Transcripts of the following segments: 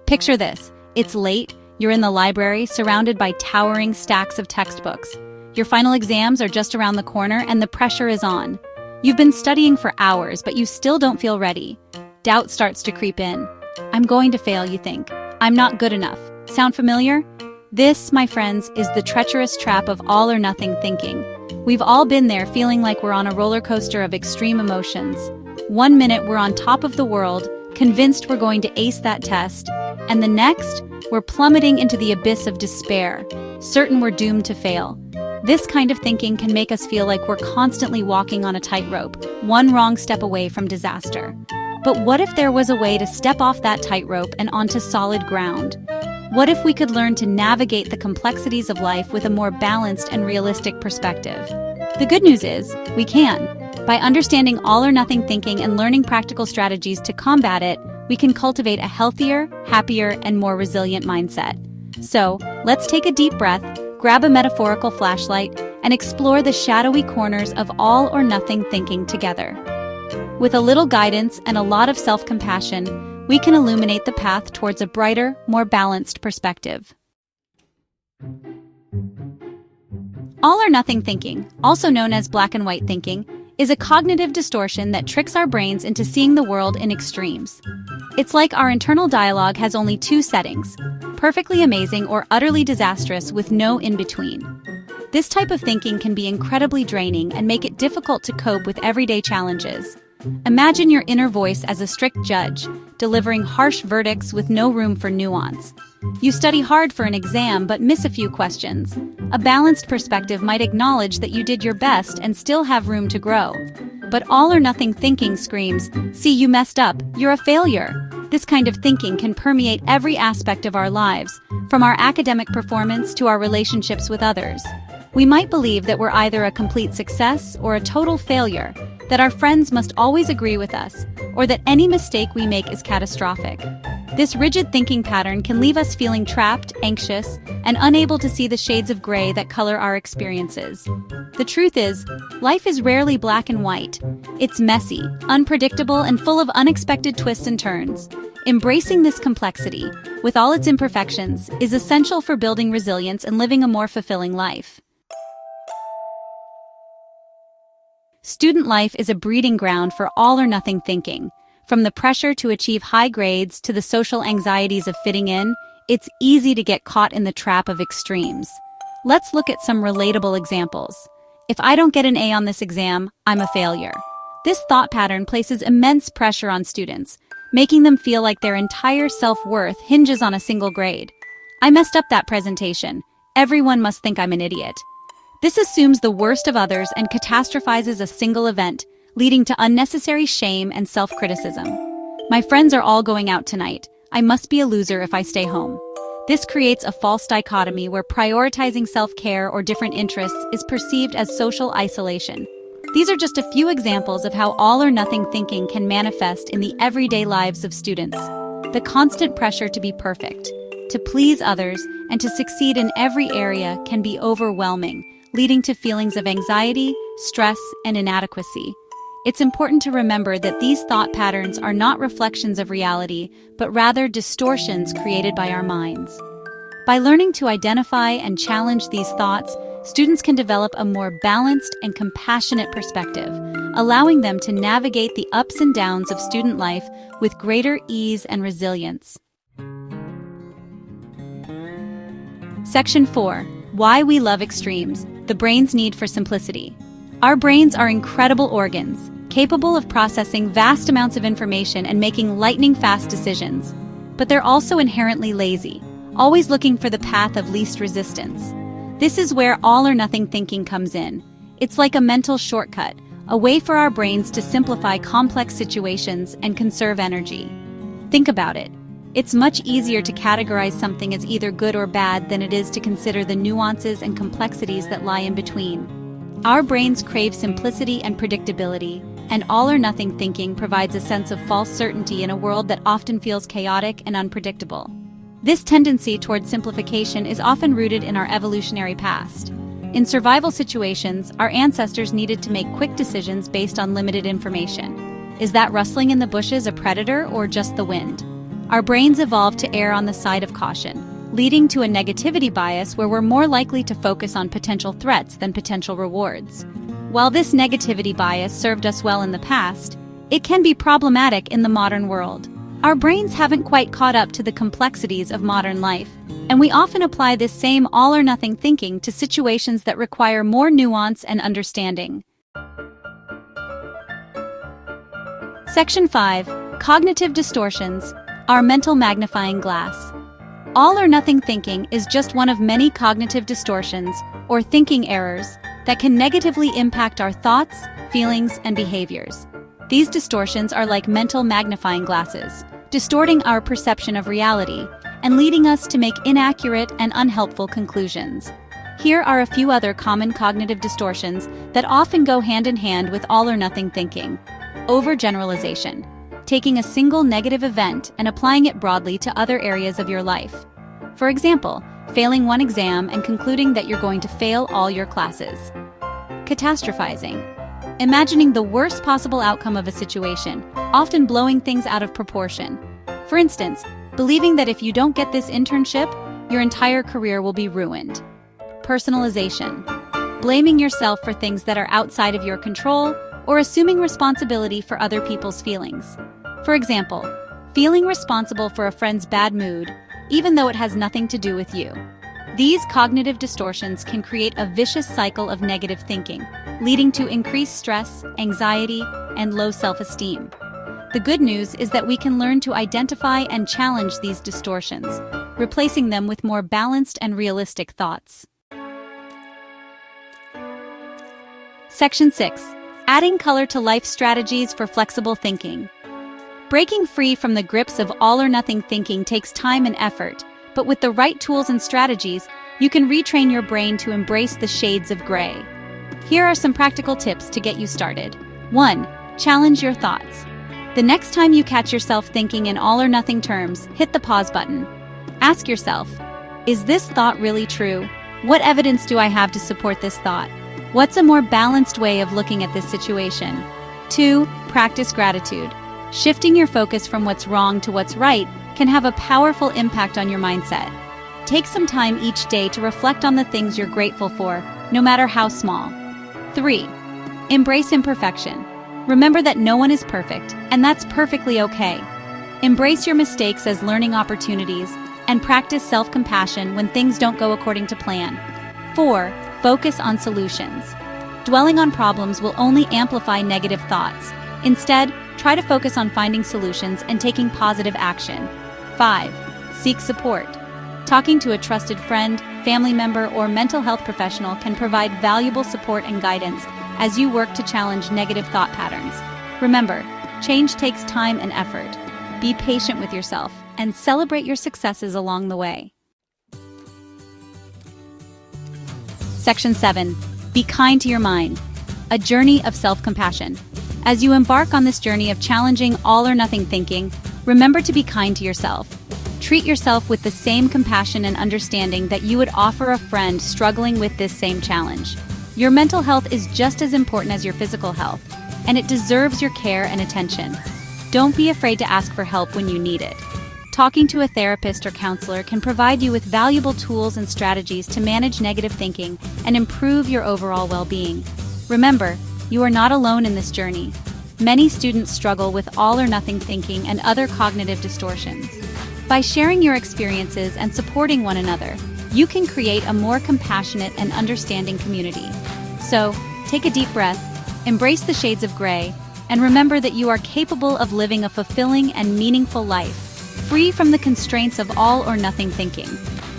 Picture this. It's late, you're in the library, surrounded by towering stacks of textbooks. Your final exams are just around the corner and the pressure is on. You've been studying for hours, but you still don't feel ready. Doubt starts to creep in. I'm going to fail, you think. I'm not good enough. Sound familiar? This, my friends, is the treacherous trap of all or nothing thinking. We've all been there, feeling like we're on a roller coaster of extreme emotions. 1 minute we're on top of the world, convinced we're going to ace that test, and the next, we're plummeting into the abyss of despair, certain we're doomed to fail. This kind of thinking can make us feel like we're constantly walking on a tightrope, one wrong step away from disaster. But what if there was a way to step off that tightrope and onto solid ground? What if we could learn to navigate the complexities of life with a more balanced and realistic perspective? The good news is, we can. By understanding all or nothing thinking and learning practical strategies to combat it, we can cultivate a healthier, happier, and more resilient mindset. So, let's take a deep breath, grab a metaphorical flashlight, and explore the shadowy corners of all or nothing thinking together. With a little guidance and a lot of self-compassion, we can illuminate the path towards a brighter, more balanced perspective. All or nothing thinking, also known as black and white thinking, is a cognitive distortion that tricks our brains into seeing the world in extremes. It's like our internal dialogue has only two settings: perfectly amazing or utterly disastrous with no in-between. This type of thinking can be incredibly draining and make it difficult to cope with everyday challenges. Imagine your inner voice as a strict judge, delivering harsh verdicts with no room for nuance. You study hard for an exam but miss a few questions. A balanced perspective might acknowledge that you did your best and still have room to grow. But all or nothing thinking screams, "See, you messed up, you're a failure." This kind of thinking can permeate every aspect of our lives, from our academic performance to our relationships with others. We might believe that we're either a complete success or a total failure, that our friends must always agree with us, or that any mistake we make is catastrophic. This rigid thinking pattern can leave us feeling trapped, anxious, and unable to see the shades of gray that color our experiences. The truth is, life is rarely black and white. It's messy, unpredictable, and full of unexpected twists and turns. Embracing this complexity, with all its imperfections, is essential for building resilience and living a more fulfilling life. Student life is a breeding ground for all or nothing thinking. From the pressure to achieve high grades to the social anxieties of fitting in, it's easy to get caught in the trap of extremes. Let's look at some relatable examples. If I don't get an A on this exam, I'm a failure. This thought pattern places immense pressure on students, making them feel like their entire self-worth hinges on a single grade. I messed up that presentation. Everyone must think I'm an idiot. This assumes the worst of others and catastrophizes a single event, leading to unnecessary shame and self-criticism. My friends are all going out tonight. I must be a loser if I stay home. This creates a false dichotomy where prioritizing self-care or different interests is perceived as social isolation. These are just a few examples of how all or nothing thinking can manifest in the everyday lives of students. The constant pressure to be perfect, to please others, and to succeed in every area can be overwhelming, leading to feelings of anxiety, stress, and inadequacy. It's important to remember that these thought patterns are not reflections of reality, but rather distortions created by our minds. By learning to identify and challenge these thoughts, students can develop a more balanced and compassionate perspective, allowing them to navigate the ups and downs of student life with greater ease and resilience. Section 4. Why we love extremes. The brain's need for simplicity. Our brains are incredible organs, capable of processing vast amounts of information and making lightning-fast decisions. But they're also inherently lazy, always looking for the path of least resistance. This is where all or nothing thinking comes in. It's like a mental shortcut, a way for our brains to simplify complex situations and conserve energy. Think about it. It's much easier to categorize something as either good or bad than it is to consider the nuances and complexities that lie in between. Our brains crave simplicity and predictability, and all or nothing thinking provides a sense of false certainty in a world that often feels chaotic and unpredictable. This tendency toward simplification is often rooted in our evolutionary past. In survival situations, our ancestors needed to make quick decisions based on limited information. Is that rustling in the bushes a predator or just the wind? our brains evolved to err on the side of caution, leading to a negativity bias where we're more likely to focus on potential threats than potential rewards. While this negativity bias served us well in the past, it can be problematic in the modern world. Our brains haven't quite caught up to the complexities of modern life, and we often apply this same all-or-nothing thinking to situations that require more nuance and understanding. Section 5. Cognitive distortions, our mental magnifying glass. All-or-nothing thinking is just one of many cognitive distortions, or thinking errors, that can negatively impact our thoughts, feelings, and behaviors. These distortions are like mental magnifying glasses, distorting our perception of reality and leading us to make inaccurate and unhelpful conclusions. Here are a few other common cognitive distortions that often go hand in hand with all-or-nothing thinking. Overgeneralization, taking a single negative event and applying it broadly to other areas of your life. For example, failing one exam and concluding that you're going to fail all your classes. Catastrophizing, imagining the worst possible outcome of a situation, often blowing things out of proportion. For instance, believing that if you don't get this internship, your entire career will be ruined. Personalization, blaming yourself for things that are outside of your control or assuming responsibility for other people's feelings. For example, feeling responsible for a friend's bad mood, even though it has nothing to do with you. These cognitive distortions can create a vicious cycle of negative thinking, leading to increased stress, anxiety, and low self-esteem. The good news is that we can learn to identify and challenge these distortions, replacing them with more balanced and realistic thoughts. Section 6. Adding color to life strategies for flexible thinking. Breaking free from the grips of all-or-nothing thinking takes time and effort, but with the right tools and strategies, you can retrain your brain to embrace the shades of gray. Here are some practical tips to get you started. 1. Challenge your thoughts. The next time you catch yourself thinking in all-or-nothing terms, hit the pause button. Ask yourself, is this thought really true? What evidence do I have to support this thought? What's a more balanced way of looking at this situation? 2. Practice gratitude. Shifting your focus from what's wrong to what's right can have a powerful impact on your mindset. Take some time each day to reflect on the things you're grateful for, no matter how small. 3. Embrace imperfection. Remember that no one is perfect, and that's perfectly okay. Embrace your mistakes as learning opportunities, and practice self-compassion when things don't go according to plan. 4. Focus on solutions. Dwelling on problems will only amplify negative thoughts. Instead, try to focus on finding solutions and taking positive action. 5. Seek support. Talking to a trusted friend, family member, or mental health professional can provide valuable support and guidance as you work to challenge negative thought patterns. Remember, change takes time and effort. Be patient with yourself and celebrate your successes along the way. Section 7. Be kind to your mind. A journey of self-compassion. As you embark on this journey of challenging all-or-nothing thinking, remember to be kind to yourself. Treat yourself with the same compassion and understanding that you would offer a friend struggling with this same challenge. Your mental health is just as important as your physical health, and it deserves your care and attention. Don't be afraid to ask for help when you need it. Talking to a therapist or counselor can provide you with valuable tools and strategies to manage negative thinking and improve your overall well-being. Remember, you are not alone in this journey. Many students struggle with all-or-nothing thinking and other cognitive distortions. By sharing your experiences and supporting one another, you can create a more compassionate and understanding community. So, take a deep breath, embrace the shades of gray, and remember that you are capable of living a fulfilling and meaningful life, free from the constraints of all-or-nothing thinking.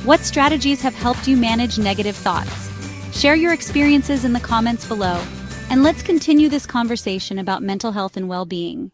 What strategies have helped you manage negative thoughts? Share your experiences in the comments below, and let's continue this conversation about mental health and well-being.